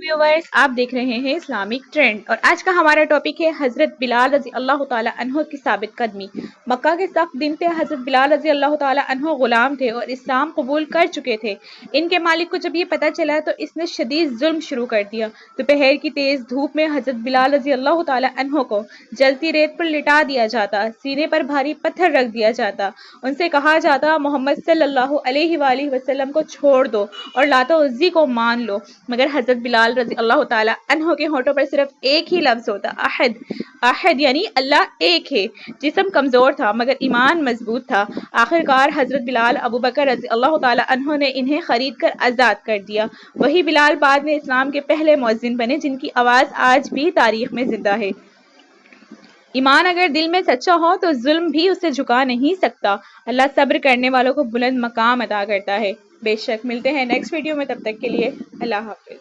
Viewers, आप देख रहे हैं इस्लामिक ट्रेंड और आज का हमारा टॉपिक है हजरत बिलाल रजी अल्लाह ताला अन्हो की साबित कदमी। मक्का के सख्त दिन थे। हजरत बिलाल रजी अल्लाह ताला अन्हो गुलाम थे और इस्लाम कबूल कर चुके थे। इनके मालिक को जब ये पता चला तो इसने शदीद जुल्म शुरू कर दिया। दोपहर की तेज धूप में हजरत बिलाल रजी अल्लाह ताला अन्हो को जलती रेत पर लिटा दिया जाता, सीने पर भारी पत्थर रख दिया जाता, उनसे कहा जाता मोहम्मद सल्लल्लाहु अलैहि वसल्लम को छोड़ दो और लातो उज़्ज़ी को मान लो। मगर हजरत बिलाल रजी अल्लाह ताला अन्हो के होठों पर सिर्फ एक ही लफ्ज होता, अहद। अहद यानी अल्लाह एक है। जिस्म कमजोर था मगर ईमान मजबूत था। आखिरकार हजरत बिलाल अबू बकर रजी अल्लाह ताला अन्हो ने इन्हें खरीद कर आजाद कर दिया। वही बिलाल बाद में इस्लाम के पहले मुअज्जिन बने जिनकी आवाज आज भी तारीख में जिंदा है। ईमान अगर दिल में सच्चा हो तो जुल्म भी उसे झुका नहीं सकता। अल्लाह सब्र करने वालों को बुलंद मकाम अता करता है। बेशक। मिलते हैं नेक्स्ट वीडियो में, तब तक के लिए अल्लाह हाफिज।